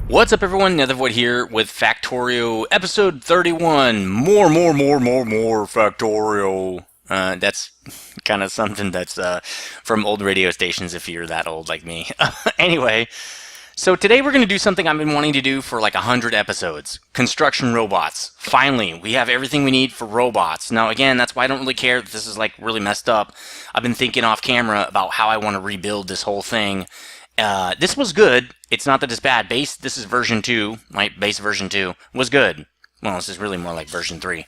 What's up, everyone? Nethervvoid here with Factorio episode 31. More Factorio. That's kind of something that's from old radio stations if you're that old like me. Anyway, so today we're going to do something I've been wanting to do for like 100 episodes. Construction robots. Finally, we have everything we need for robots. Now again, that's why I don't really care that this is like really messed up. I've been thinking off camera about how I want to rebuild this whole thing. This was good. It's not that it's bad. This is version 2. My base version 2 was good. Well, this is really more like version 3.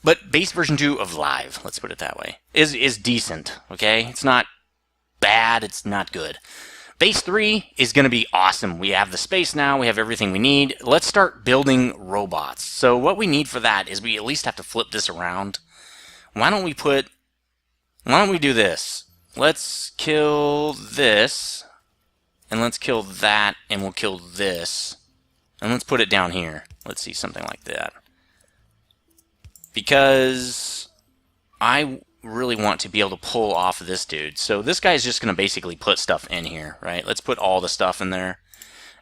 But base version 2 of Live, let's put it that way, is decent, okay? It's not bad, it's not good. Base 3 is going to be awesome. We have the space now, we have everything we need. Let's start building robots. So what we need for that is we at least have to flip this around. Why don't we do this? Let's kill this. And let's kill that, and we'll kill this. And let's put it down here. Let's see, something like that. Because I really want to be able to pull off of this dude. So this guy's just going to basically put stuff in here, right? Let's put all the stuff in there.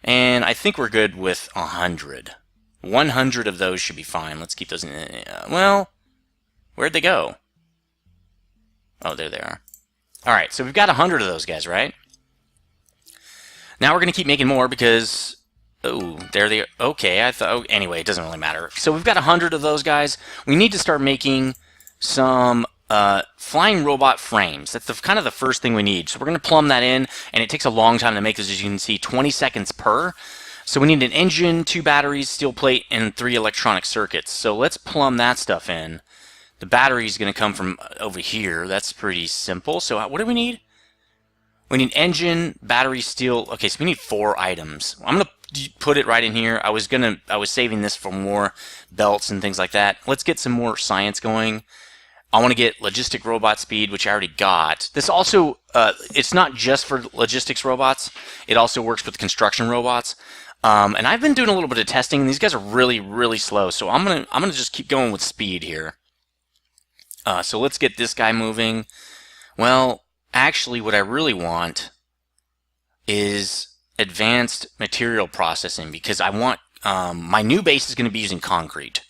And I think we're good with 100. 100 of those should be fine. Let's keep those in. Well, where'd they go? Oh, there they are. Alright, so we've got 100 of those guys, right? Now we're going to keep making more because, oh, there they are. Okay, anyway, it doesn't really matter. So we've got 100 of those guys. We need to start making some flying robot frames. That's kind of the first thing we need. So we're going to plumb that in, and it takes a long time to make this, as you can see, 20 seconds per. So we need an engine, 2 batteries, steel plate, and 3 electronic circuits. So let's plumb that stuff in. The battery is going to come from over here. That's pretty simple. So what do we need? We need engine, battery, steel. Okay, so we need 4 items. I'm gonna put it right in here. I was saving this for more belts and things like that. Let's get some more science going. I want to get logistic robot speed, which I already got. This also, it's not just for logistics robots. It also works with construction robots. And I've been doing a little bit of testing, and these guys are really, really slow. So I'm gonna just keep going with speed here. So let's get this guy moving. Well, actually, what I really want is advanced material processing, because I want my new base is going to be using concrete.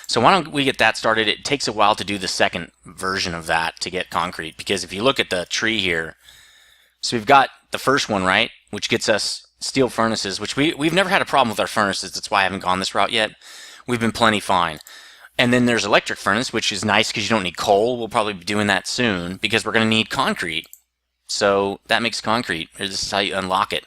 So why don't we get that started? It takes a while to do the second version of that to get concrete, because if you look at the tree here, so we've got the first one, right, which gets us steel furnaces, which we've never had a problem with our furnaces. That's why I haven't gone this route yet. We've been plenty fine. And then there's electric furnace, which is nice because you don't need coal. We'll probably be doing that soon because we're going to need concrete. So that makes concrete. This is how you unlock it.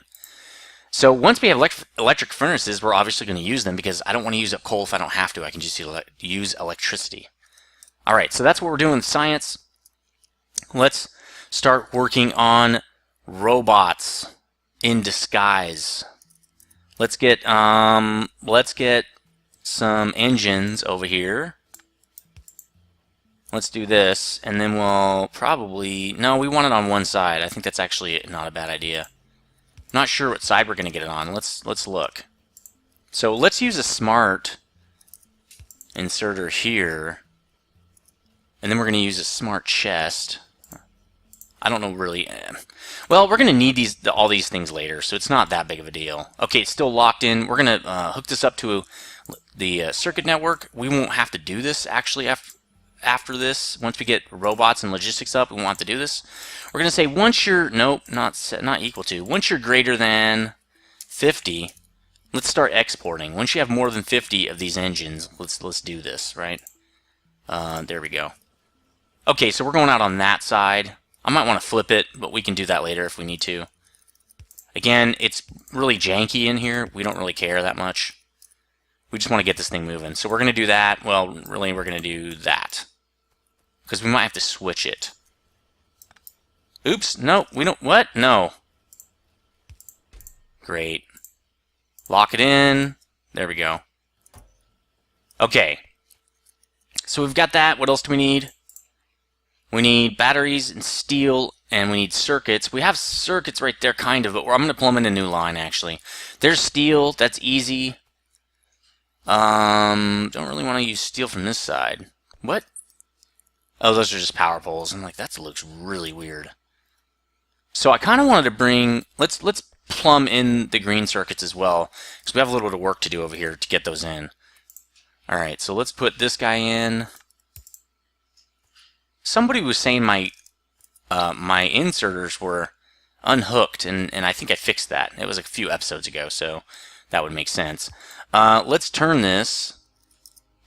So once we have electric furnaces, we're obviously going to use them because I don't want to use up coal if I don't have to. I can just use electricity. All right, so that's what we're doing with science. Let's start working on robots in disguise. Let's get some engines over here. Let's do this, and then we'll probably... No, we want it on one side. I think that's actually not a bad idea. Not sure what side we're going to get it on. Let's look. So let's use a smart inserter here, and then we're going to use a smart chest. I don't know really... Well, we're going to need all these things later, so it's not that big of a deal. Okay, it's still locked in. We're going to hook this up to the circuit network. We won't have to do this actually after this. Once we get robots and logistics up, we won't have to do this. We're going to say once you're not equal to. Once you're greater than 50, let's start exporting. Once you have more than 50 of these engines, let's do this, right? There we go. Okay, so we're going out on that side. I might want to flip it, but we can do that later if we need to. Again, it's really janky in here. We don't really care that much. We just want to get this thing moving. So we're going to do that. Well, really, we're going to do that. Because we might have to switch it. Oops. No, we don't. What? No. Great. Lock it in. There we go. Okay. So we've got that. What else do we need? We need batteries and steel, and we need circuits. We have circuits right there, kind of, but I'm going to plumb in a new line, actually. There's steel. That's easy. Don't really want to use steel from this side. What? Oh, those are just power poles. I'm like, that looks really weird. So I kind of wanted to bring, let's plumb in the green circuits as well, because we have a little bit of work to do over here to get those in. Alright, so let's put this guy in. Somebody was saying my inserters were unhooked, and I think I fixed that. It was a few episodes ago, so that would make sense. Let's turn this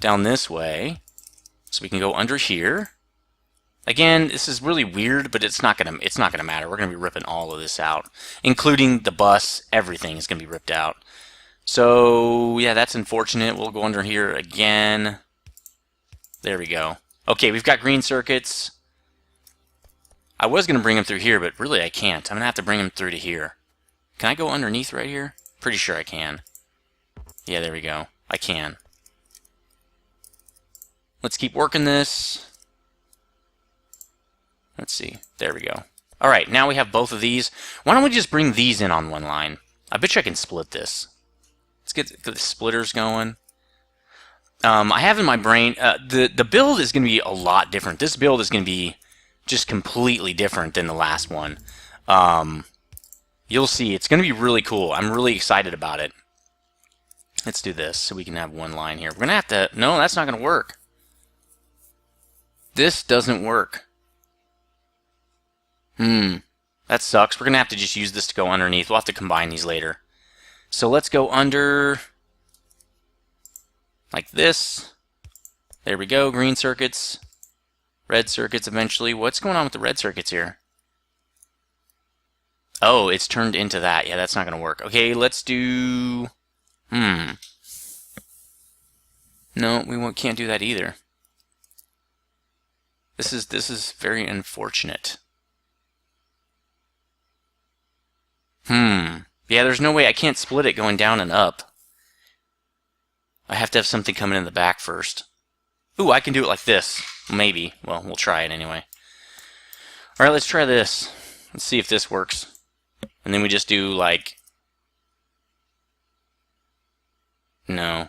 down this way so we can go under here. Again, this is really weird, but it's not gonna matter. We're gonna be ripping all of this out, including the bus. Everything is gonna be ripped out. So yeah, that's unfortunate. We'll go under here again. There we go. Okay, we've got green circuits. I was gonna bring them through here, but really I can't. I'm gonna have to bring them through to here. Can I go underneath right here? Pretty sure I can. Yeah, there we go. I can. Let's keep working this. Let's see. There we go. Alright, now we have both of these. Why don't we just bring these in on one line? I bet you I can split this. Let's get the splitters going. I have in my brain, the build is going to be a lot different. This build is going to be just completely different than the last one. You'll see. It's going to be really cool. I'm really excited about it. Let's do this so we can have one line here. We're going to have to... No, that's not going to work. This doesn't work. That sucks. We're going to have to just use this to go underneath. We'll have to combine these later. So let's go under like this. There we go. Green circuits. Red circuits eventually. What's going on with the red circuits here? Oh, it's turned into that. Yeah, that's not going to work. Okay, let's do... No, we can't do that either. This is very unfortunate. Yeah, there's no way. I can't split it going down and up. I have to have something coming in the back first. Ooh, I can do it like this. Maybe. Well, we'll try it anyway. Alright, let's try this. Let's see if this works. And then we just do like... No.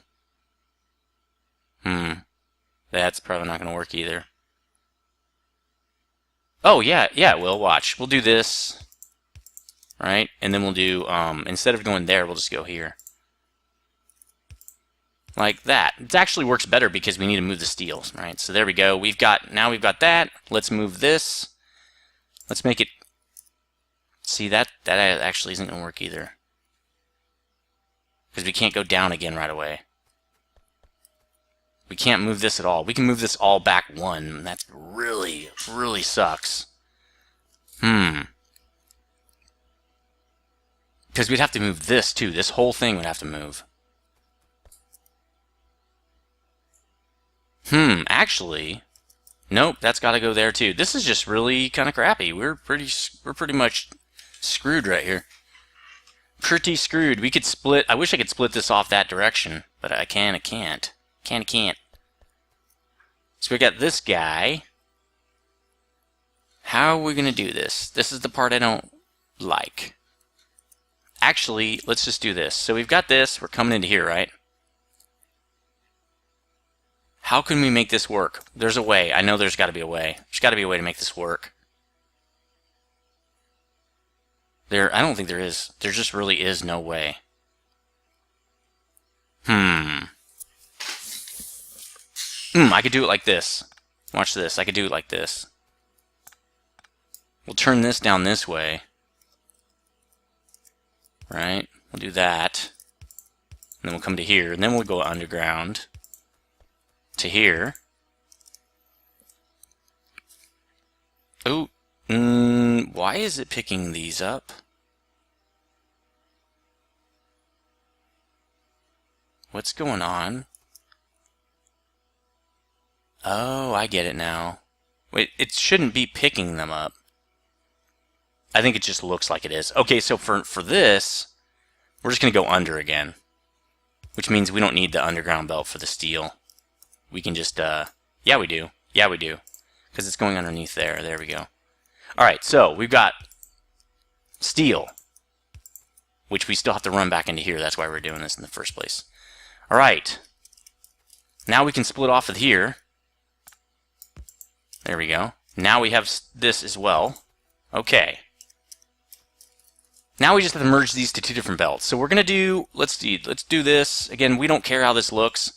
That's probably not going to work either. Oh, yeah, it will. Watch. We'll do this. Right? And then we'll do, instead of going there, we'll just go here. Like that. It actually works better because we need to move the steel, right? So there we go. Now we've got that. Let's move this. Let's make it... See, that actually isn't going to work either. Because we can't go down again right away. We can't move this at all. We can move this all back one. That really, really sucks. Because we'd have to move this, too. This whole thing would have to move. Actually... Nope, that's got to go there, too. This is just really kind of crappy. We're pretty much screwed right here. Pretty screwed. We could split... I wish I could split this off that direction. But I can't. Can't. So we got this guy. How are we going to do this? This is the part I don't like. Actually, let's just do this. So we've got this. We're coming into here, right? How can we make this work? There's a way. I know there's got to be a way. There's got to be a way to make this work. I don't think there is. There just really is no way. I could do it like this. Watch this. I could do it like this. We'll turn this down this way. Right? We'll do that. And then we'll come to here. And then we'll go underground to here. Oh. Why is it picking these up? What's going on? Oh, I get it now. Wait, it shouldn't be picking them up. I think it just looks like it is. Okay, so for this, we're just going to go under again. Which means we don't need the underground belt for the steel. We can just, yeah we do. Yeah we do. Because it's going underneath there. There we go. Alright, so we've got steel. Which we still have to run back into here. That's why we're doing this in the first place. Alright. Now we can split off of here. There we go. Now we have this as well. Okay. Now we just have to merge these to two different belts. So we're gonna do, let's do this. Again, we don't care how this looks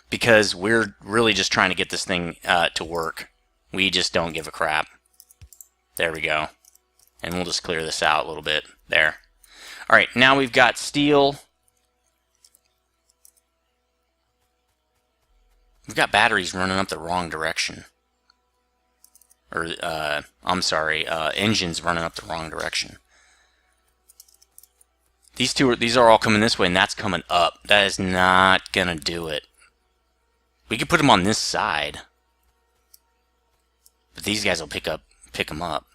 because we're really just trying to get this thing to work. We just don't give a crap. There we go. And we'll just clear this out a little bit. There. Alright, now we've got steel. We've got batteries running up the wrong direction. Or, I'm sorry, engines running up the wrong direction. These are all coming this way, and that's coming up. That is not gonna do it. We could put them on this side, but these guys will pick them up.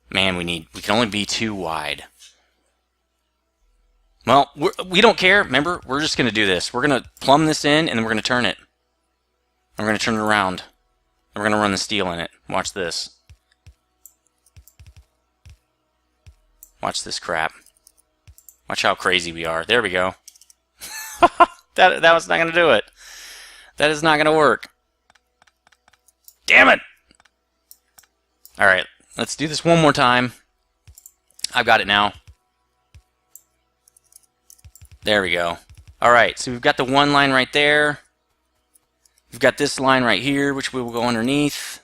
Man, we can only be 2 wide. Well, we don't care. Remember, we're just gonna do this. We're gonna plumb this in, and then we're gonna turn it. And we're gonna turn it around. And we're gonna run the steel in it. Watch this. Watch this crap. Watch how crazy we are. There we go. that was not gonna do it. That is not gonna work. Damn it! Alright, let's do this one more time. I've got it now. There we go. Alright, so we've got the one line right there. We've got this line right here, which we will go underneath.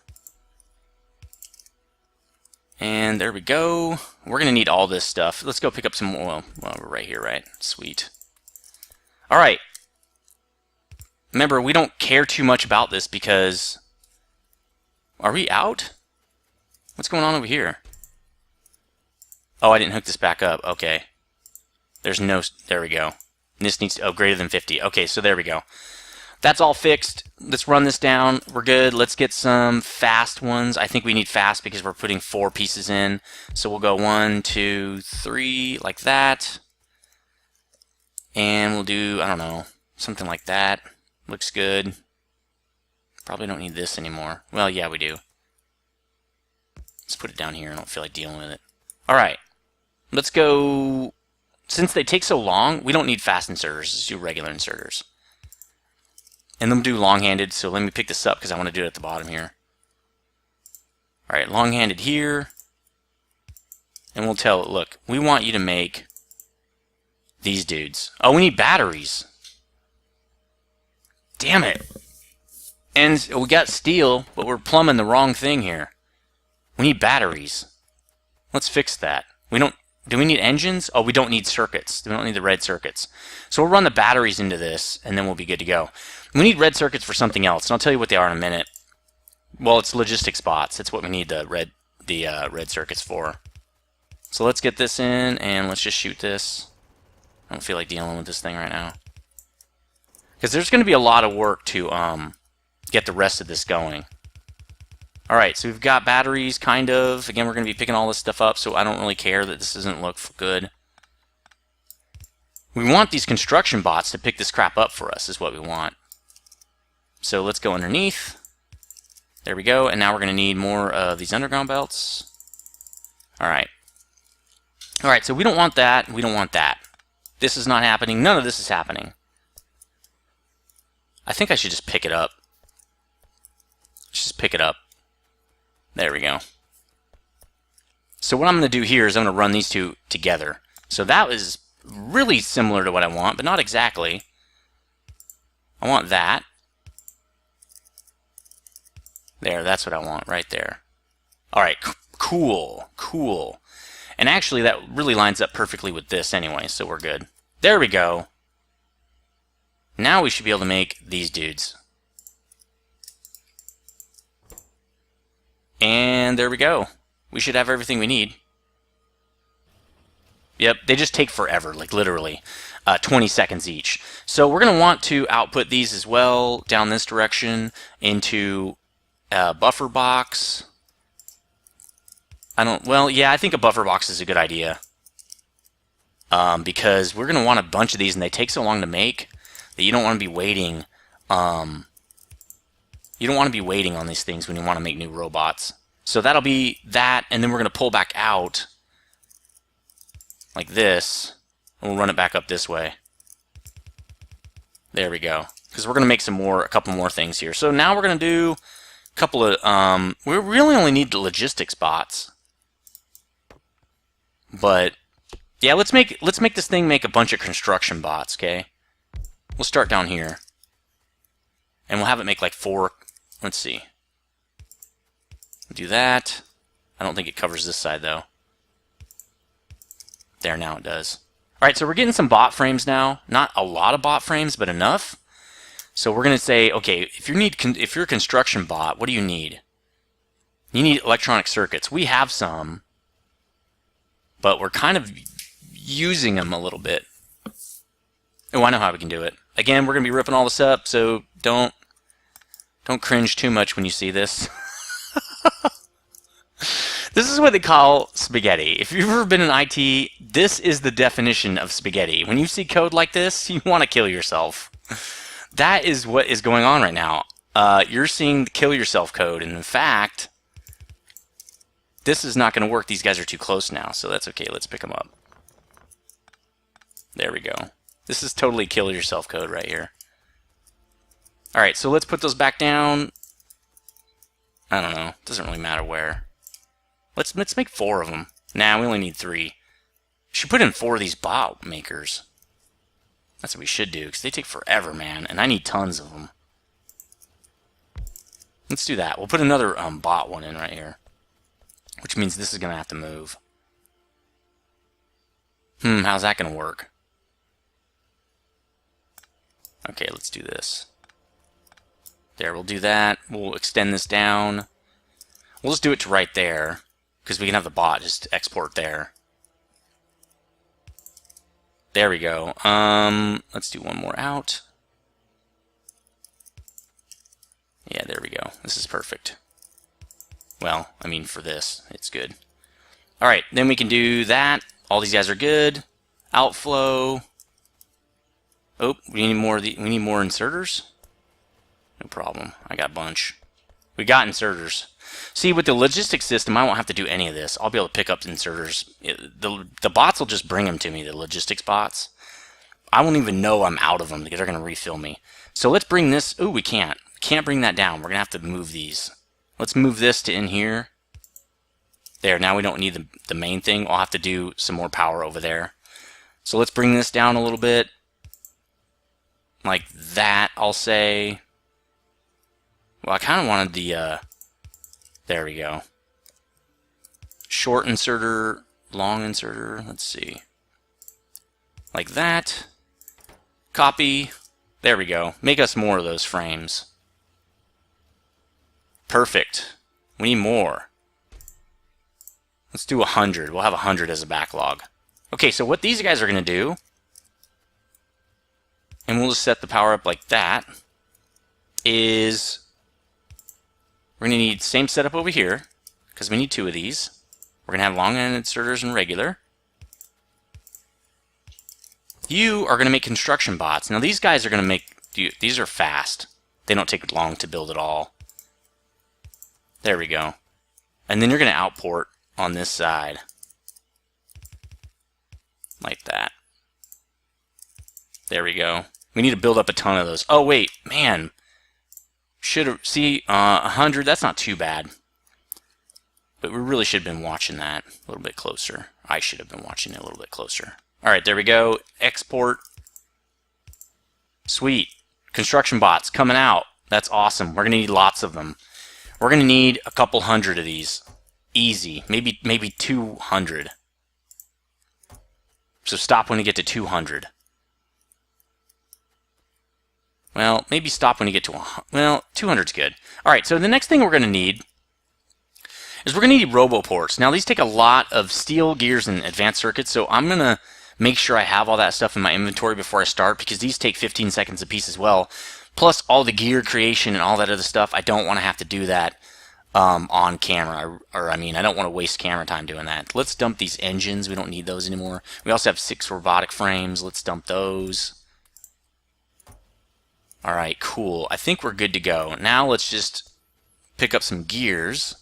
And there we go. We're going to need all this stuff. Let's go pick up some more. Well, we're right here, right? Sweet. Alright. Remember, we don't care too much about this because... Are we out? What's going on over here? Oh, I didn't hook this back up. Okay. There's no... There we go. And this needs to... Oh, greater than 50. Okay, so there we go. That's all fixed. Let's run this down. We're good. Let's get some fast ones. I think we need fast because we're putting 4 pieces in. So we'll go 1, 2, 3, like that. And we'll do, I don't know, something like that. Looks good. Probably don't need this anymore. Well, yeah, we do. Let's put it down here. I don't feel like dealing with it. Alright. Let's go... Since they take so long, we don't need fast inserters. Let's do regular inserters. And then do long-handed, so let me pick this up because I want to do it at the bottom here. Alright, long-handed here. And we'll tell it, look, we want you to make these dudes. Oh, we need batteries. Damn it. And we got steel, but we're plumbing the wrong thing here. We need batteries. Let's fix that. Do we need engines? Oh, we don't need circuits. We don't need the red circuits. So we'll run the batteries into this, and then we'll be good to go. We need red circuits for something else, and I'll tell you what they are in a minute. Well, it's logistic spots. That's what we need the red circuits for. So let's get this in, and let's just shoot this. I don't feel like dealing with this thing right now. Because there's going to be a lot of work to get the rest of this going. Alright, so we've got batteries, kind of. Again, we're going to be picking all this stuff up, so I don't really care that this doesn't look good. We want these construction bots to pick this crap up for us, is what we want. So let's go underneath. There we go, and now we're going to need more of these underground belts. Alright. Alright, so we don't want that, we don't want that. This is not happening, none of this is happening. I think I should just pick it up. Just pick it up. There we go. So what I'm going to do here is I'm going to run these two together. So that was really similar to what I want, but not exactly. I want that. There, that's what I want right there. Alright, cool, cool. And actually that really lines up perfectly with this anyway, so we're good. There we go. Now we should be able to make these dudes. And there we go. We should have everything we need. Yep, they just take forever, like literally 20 seconds each. So we're going to want to output these as well down this direction into a buffer box. Well, yeah, I think a buffer box is a good idea. Because we're going to want a bunch of these, and they take so long to make that you don't want to be waiting. You don't want to be waiting on these things when you want to make new robots. So that'll be that, and then we're going to pull back out like this, and we'll run it back up this way. There we go. Because we're going to make a couple more things here. So now we're going to do a couple of, we really only need the logistics bots. But yeah, let's make this thing make a bunch of construction bots, okay? We'll start down here. And we'll have it make like 4. Let's see. Do that. I don't think it covers this side though. There, now it does. Alright, so we're getting some bot frames now. Not a lot of bot frames, but enough. So we're going to say, okay, if you're a construction bot, what do you need? You need electronic circuits. We have some, but we're kind of using them a little bit. Oh, I know how we can do it. Again, we're going to be ripping all this up, so don't cringe too much when you see this. This is what they call spaghetti. If you've ever been in IT, this is the definition of spaghetti. When you see code like this, you want to kill yourself. That is what is going on right now. You're seeing the kill yourself code, and in fact, this is not going to work. These guys are too close now, so that's okay. Let's pick them up. There we go. This is totally kill yourself code right here. Alright, so let's put those back down. I don't know. Doesn't really matter where. Let's make 4 of them. Nah, we only need 3. Should put in 4 of these bot makers. That's what we should do, because they take forever, man, and I need tons of them. Let's do that. We'll put another bot one in right here, which means this is going to have to move. How's that going to work? Okay, let's do this. There, we'll do that. We'll extend this down. We'll just do it to right there, because we can have the bot just export there. There we go. Let's do one more out. Yeah, there we go. This is perfect. Well, I mean, for this, it's good. Alright, then we can do that. All these guys are good. Outflow. Oh, we need more inserters? No problem. I got a bunch. We got inserters. See, with the logistics system, I won't have to do any of this. I'll be able to pick up the inserters. The bots will just bring them to me, the logistics bots. I won't even know I'm out of them because they're going to refill me. So let's bring this. Ooh, we can't. Can't bring that down. We're going to have to move these. Let's move this to in here. There, now we don't need the main thing. I'll have to do some more power over there. So let's bring this down a little bit. Like that, I'll say. Well, I kind of wanted the... there we go. Short inserter, long inserter. Let's see. Like that. Copy. There we go. Make us more of those frames. Perfect. We need more. Let's do 100. We'll have 100 as a backlog. Okay, so what these guys are going to do, and we'll just set the power up like that, is we're going to need same setup over here, because we need 2 of these. We're going to have long end inserters and regular. You are going to make construction bots. Now these guys are going to make, these are fast. They don't take long to build at all. There we go. And then you're going to outport on this side. Like that. There we go. We need to build up a ton of those. Oh wait, man. Should have, see, 100, that's not too bad. But we really should have been watching that a little bit closer. I should have been watching it a little bit closer. Alright, there we go. Export. Sweet. Construction bots coming out. That's awesome. We're going to need lots of them. We're going to need a couple hundred of these. Easy. Maybe 200. So stop when you get to 200. Well, maybe stop when you get to 100. Well, 200's good. Alright, so the next thing we're going to need is we're going to need roboports. Now, these take a lot of steel, gears, and advanced circuits, so I'm going to make sure I have all that stuff in my inventory before I start, because these take 15 seconds a piece as well. Plus, all the gear creation and all that other stuff, I don't want to have to do that on camera. Or I mean, I don't want to waste camera time doing that. Let's dump these engines. We don't need those anymore. We also have 6 robotic frames. Let's dump those. Alright, cool. I think we're good to go. Now let's just pick up some gears.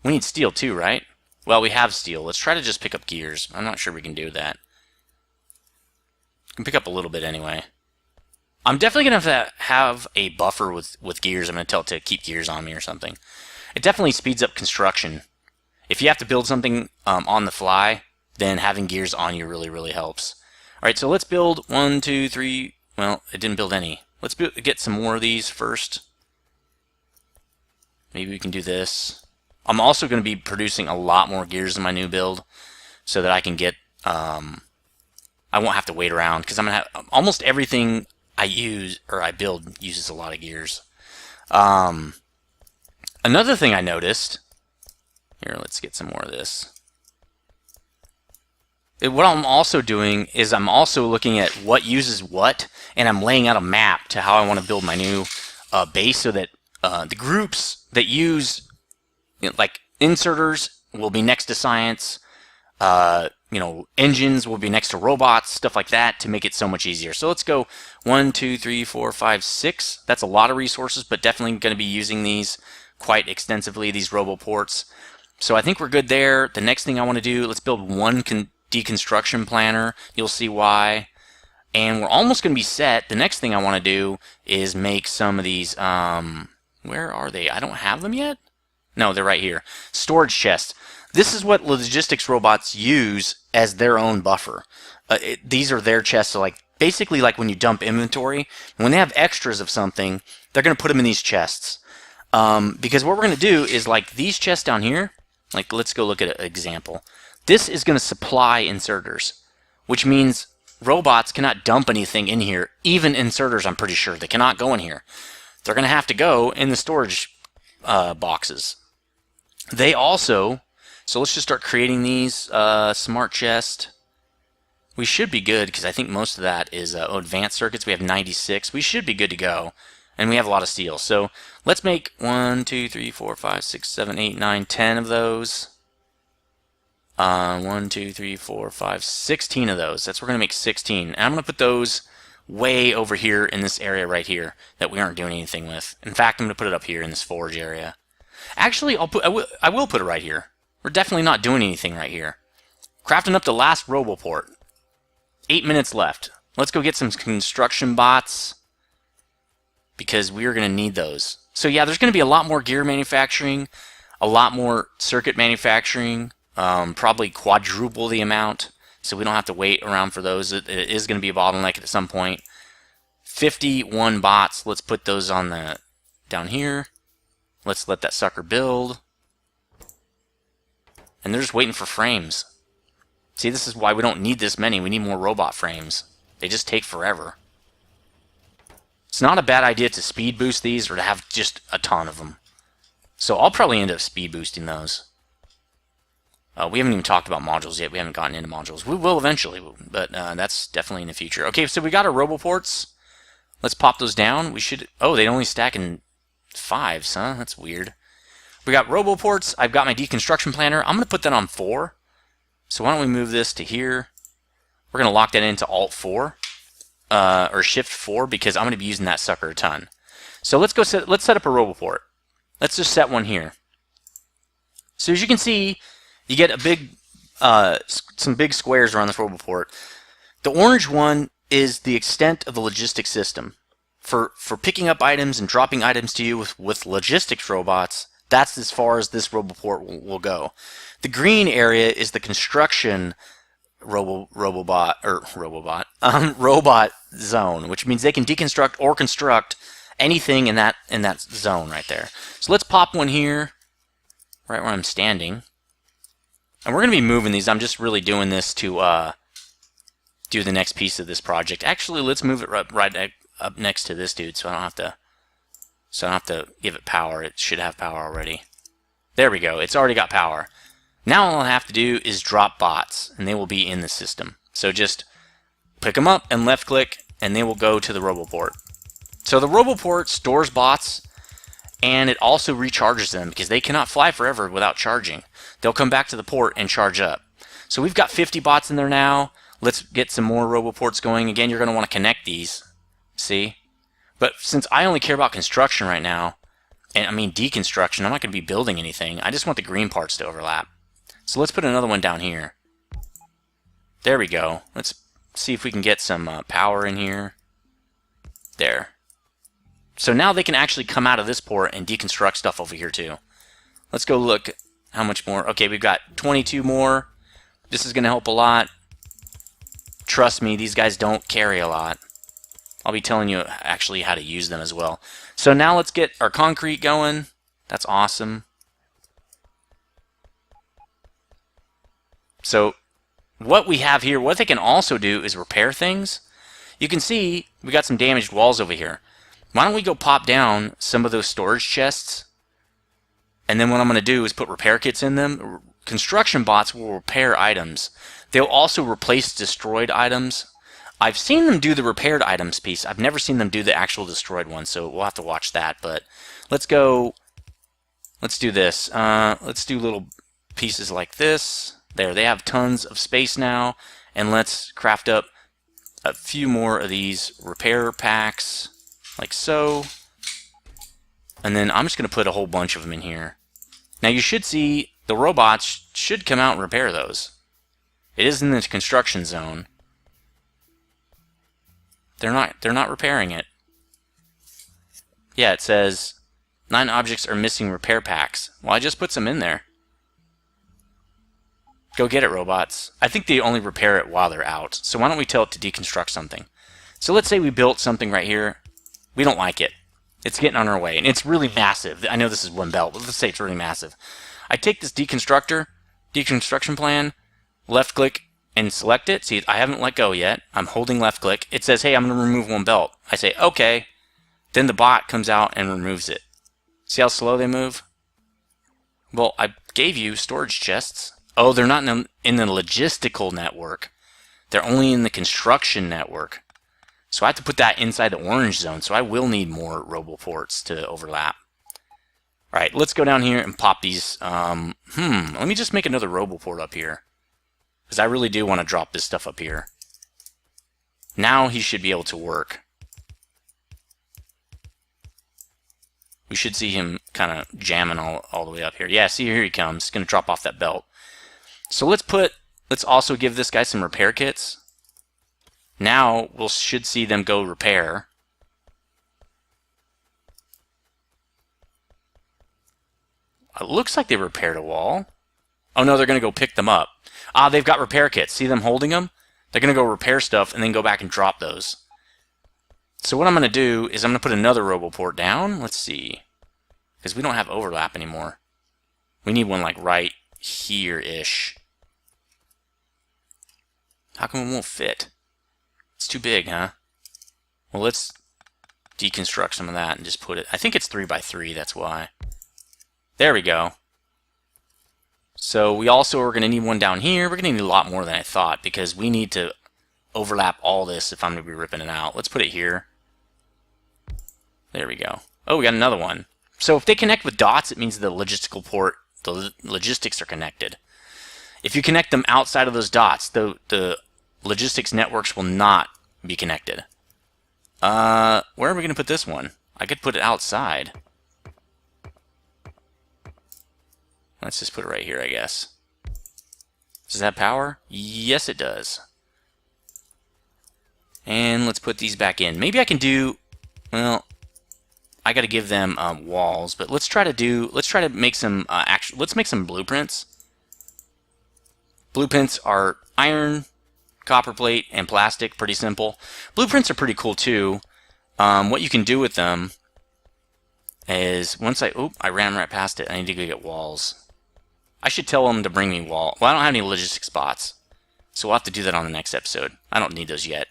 We need steel too, right? Well, we have steel. Let's try to just pick up gears. I'm not sure we can do that. We can pick up a little bit anyway. I'm definitely going to have a buffer with gears. I'm going to tell it to keep gears on me or something. It definitely speeds up construction. If you have to build something on the fly, then having gears on you really helps. Alright, so let's build 1, 2, 3. Well, it didn't build any. Let's get some more of these first. Maybe we can do this. I'm also going to be producing a lot more gears in my new build so that I can get, I won't have to wait around, because I'm going to have almost everything I use, or I build, uses a lot of gears. Another thing I noticed, here, let's get some more of this. What I'm also doing is I'm also looking at what uses what, and I'm laying out a map to how I want to build my new base, so that the groups that use, like inserters will be next to science, engines will be next to robots, stuff like that, to make it so much easier. So let's go 1, 2, 3, 4, 5, 6. That's a lot of resources, but definitely going to be using these quite extensively, these roboports. So I think we're good there. The next thing I want to do, let's build one deconstruction planner. You'll see why. And we're almost going to be set. The next thing I want to do is make some of these, where are they? I don't have them yet? No, they're right here. Storage chests. This is what logistics robots use as their own buffer. These are their chests. So basically like when you dump inventory, when they have extras of something, they're going to put them in these chests. Because what we're going to do is, like these chests down here, like let's go look at an example. This is going to supply inserters, which means robots cannot dump anything in here. Even inserters, I'm pretty sure, they cannot go in here. They're going to have to go in the storage boxes. They also, so let's just start creating these smart chest. We should be good, because I think most of that is advanced circuits. We have 96. We should be good to go. And we have a lot of steel. So let's make 1, 2, 3, 4, 5, 6, 7, 8, 9, 10 of those. 1, 2, 3, 4, 5, 16 of those. We're going to make 16. And I'm going to put those way over here in this area right here that we aren't doing anything with. In fact, I'm going to put it up here in this forge area. Actually, I will put it right here. We're definitely not doing anything right here. Crafting up the last roboport. 8 minutes left. Let's go get some construction bots, because we are going to need those. So yeah, there's going to be a lot more gear manufacturing, a lot more circuit manufacturing, probably quadruple the amount, so we don't have to wait around for those. It is going to be a bottleneck at some point. 51 bots. Let's put those on the down here. Let's let that sucker build. And they're just waiting for frames. See, this is why we don't need this many. We need more robot frames. They just take forever. It's not a bad idea to speed boost these, or to have just a ton of them. So I'll probably end up speed boosting those. We haven't even talked about modules yet. We haven't gotten into modules. We will eventually, but that's definitely in the future. Okay, so we got our roboports. Let's pop those down. We should... Oh, they only stack in 5s, huh? That's weird. We got roboports. I've got my deconstruction planner. I'm going to put that on 4. So why don't we move this to here? We're going to lock that into Alt 4. Or Shift 4, because I'm going to be using that sucker a ton. So let's set up a roboport. Let's just set one here. So as you can see, you get a big, some big squares around this roboport. The orange one is the extent of the logistics system. For picking up items and dropping items to you with logistics robots, that's as far as this roboport will go. The green area is the construction robot zone, which means they can deconstruct or construct anything in that zone right there. So let's pop one here, right where I'm standing, and we're going to be moving these. I'm just really doing this to do the next piece of this project. Actually, let's move it right up next to this dude, so I don't have to give it power. It should have power already. There we go. It's already got power. Now all I have to do is drop bots, and they will be in the system. So just pick them up and left click, and they will go to the roboport. So the roboport stores bots, and it also recharges them, because they cannot fly forever without charging. They'll come back to the port and charge up. So we've got 50 bots in there now. Let's get some more roboports going. Again, you're going to want to connect these. See? But since I only care about construction right now, and I mean deconstruction, I'm not going to be building anything. I just want the green parts to overlap. So let's put another one down here. There we go. Let's see if we can get some power in here. There. So now they can actually come out of this port and deconstruct stuff over here too. Let's go look how much more. Okay, we've got 22 more. This is going to help a lot. Trust me, these guys don't carry a lot. I'll be telling you actually how to use them as well. So now let's get our concrete going. That's awesome. So what we have here, what they can also do is repair things. You can see we got some damaged walls over here. Why don't we go pop down some of those storage chests? And then what I'm going to do is put repair kits in them. Construction bots will repair items. They'll also replace destroyed items. I've seen them do the repaired items piece. I've never seen them do the actual destroyed one, so we'll have to watch that. But let's go. Let's do this. Let's do little pieces like this. There, they have tons of space now. And let's craft up a few more of these repair packs, like so. And then I'm just going to put a whole bunch of them in here. Now you should see the robots should come out and repair those. It is in the construction zone. They're not repairing it. Yeah, it says 9 objects are missing repair packs. Well, I just put some in there. Go get it, robots. I think they only repair it while they're out. So why don't we tell it to deconstruct something? So let's say we built something right here. We don't like it. It's getting on our way, and it's really massive. I know this is one belt, but let's say it's really massive. I take this deconstruction plan, left click, and select it. See, I haven't let go yet. I'm holding left click. It says, hey, I'm going to remove one belt. I say, okay. Then the bot comes out and removes it. See how slow they move? Well, I gave you storage chests. Oh, they're not in the logistical network. They're only in the construction network. So I have to put that inside the orange zone, so I will need more roboports to overlap. Alright, let's go down here and pop these. Let me just make another roboport up here. Because I really do want to drop this stuff up here. Now he should be able to work. We should see him kind of jamming all the way up here. Yeah, see, here he comes. He's going to drop off that belt. So let's also give this guy some repair kits. Now we should see them go repair. It looks like they repaired a wall. Oh no, they're going to go pick them up. Ah, they've got repair kits. See them holding them? They're going to go repair stuff and then go back and drop those. So what I'm going to do is I'm going to put another roboport down. Let's see. Because we don't have overlap anymore. We need one like right here-ish. How come it won't fit? It's too big, huh? Well, let's deconstruct some of that and just put it... I think it's 3x3, that's why. There we go. So we also are going to need one down here. We're going to need a lot more than I thought because we need to overlap all this if I'm going to be ripping it out. Let's put it here. There we go. Oh, we got another one. So if they connect with dots, it means the logistical port, the logistics are connected. If you connect them outside of those dots, the logistics networks will not be connected. Where are we going to put this one? I could put it outside. Let's just put it right here, I guess. Does that power? Yes, it does. And let's put these back in. Maybe I can do, well, I got to give them walls, but let's try to make some let's make some blueprints. Blueprints are iron, copper plate, and plastic. Pretty simple. Blueprints are pretty cool too. What you can do with them is once I ran right past it. I need to go get walls. I should tell them to bring me wall. Well, I don't have any logistics spots, so we'll have to do that on the next episode. I don't need those yet.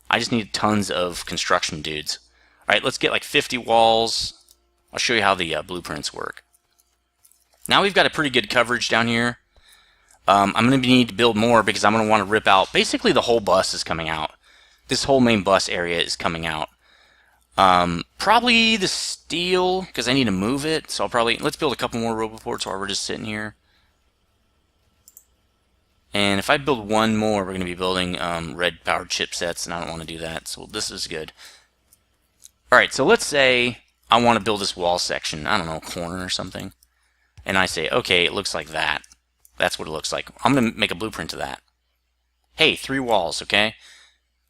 I just need tons of construction dudes. All right, let's get like 50 walls. I'll show you how the blueprints work. Now we've got a pretty good coverage down here. I'm going to need to build more because I'm going to want to rip out. Basically, the whole bus is coming out. This whole main bus area is coming out. Probably the steel, because I need to move it. So let's build a couple more roboports while we're just sitting here. And if I build one more, we're going to be building red powered chipsets, and I don't want to do that. So this is good. Alright, so let's say I want to build this wall section. I don't know, a corner or something. And I say, okay, it looks like that. That's what it looks like. I'm going to make a blueprint of that. Hey, 3 walls, okay?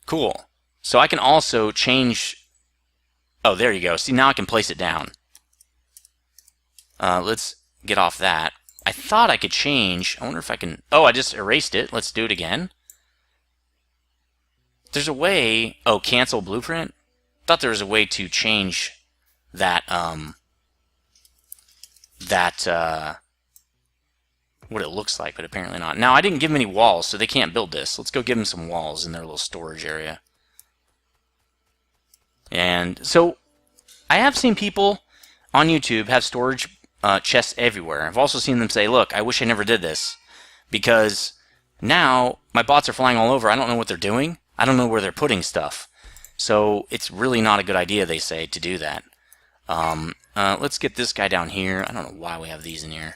Cool. So I can also change... Oh, there you go. See, now I can place it down. Let's get off that. I thought I could change. I wonder if I can... Oh, I just erased it. Let's do it again. There's a way... Oh, cancel blueprint? Thought there was a way to change that, what it looks like, but apparently not. Now, I didn't give them any walls, so they can't build this. Let's go give them some walls in their little storage area. And so, I have seen people on YouTube have storage chests everywhere. I've also seen them say, look, I wish I never did this, because now my bots are flying all over. I don't know what they're doing. I don't know where they're putting stuff. So it's really not a good idea, they say, to do that. Let's get this guy down here. I don't know why we have these in here.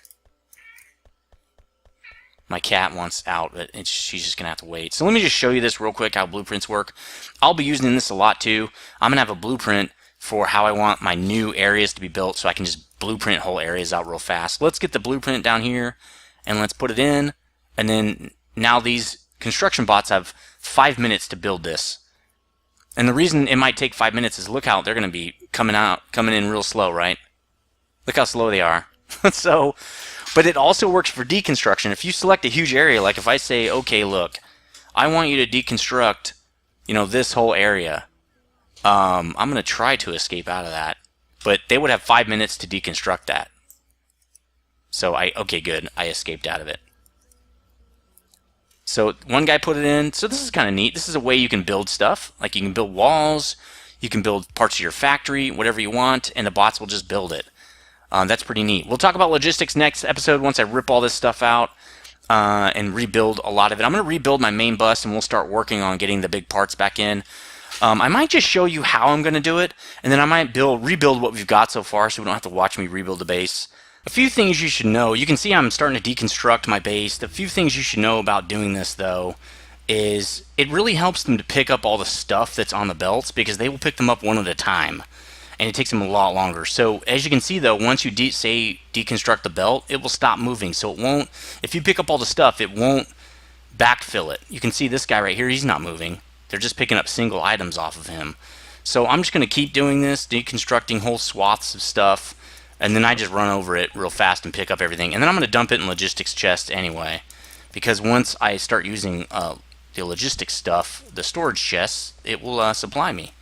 My cat wants out, but she's just going to have to wait. So let me just show you this real quick, how blueprints work. I'll be using this a lot too. I'm going to have a blueprint for how I want my new areas to be built, so I can just blueprint whole areas out real fast. Let's get the blueprint down here, and let's put it in. And then now these construction bots have 5 minutes to build this. And the reason it might take 5 minutes is look how they're going to be coming in real slow, right? Look how slow they are. So, but it also works for deconstruction. If you select a huge area, like if I say, okay, look, I want you to deconstruct, this whole area. I'm going to try to escape out of that, but they would have 5 minutes to deconstruct that. So okay, good. I escaped out of it. So one guy put it in. So this is kind of neat. This is a way you can build stuff. Like you can build walls, you can build parts of your factory, whatever you want, and the bots will just build it. That's pretty neat. We'll talk about logistics next episode once I rip all this stuff out and rebuild a lot of it. I'm going to rebuild my main bus, and we'll start working on getting the big parts back in. I might just show you how I'm going to do it, and then I might rebuild what we've got so far so we don't have to watch me rebuild the base. A few things you should know. You can see I'm starting to deconstruct my base. The few things you should know about doing this, though, is it really helps them to pick up all the stuff that's on the belts, because they will pick them up one at a time, and it takes them a lot longer. So as you can see, though, once you deconstruct the belt, it will stop moving. So it won't, if you pick up all the stuff, it won't backfill it. You can see this guy right here, he's not moving. They're just picking up single items off of him. So I'm just going to keep doing this, deconstructing whole swaths of stuff, and then I just run over it real fast and pick up everything. And then I'm going to dump it in logistics chests anyway, because once I start using the logistics stuff, the storage chests, it will supply me.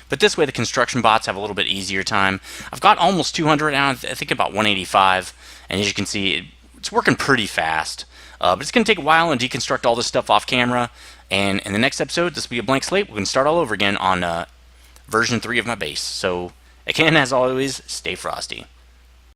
But this way the construction bots have a little bit easier time. I've got almost 200 now, I think about 185, and as you can see, it's working pretty fast. But it's going to take a while and deconstruct all this stuff off camera. And in the next episode, this will be a blank slate. We can start all over again on version 3 of my base. So, again, as always, stay frosty.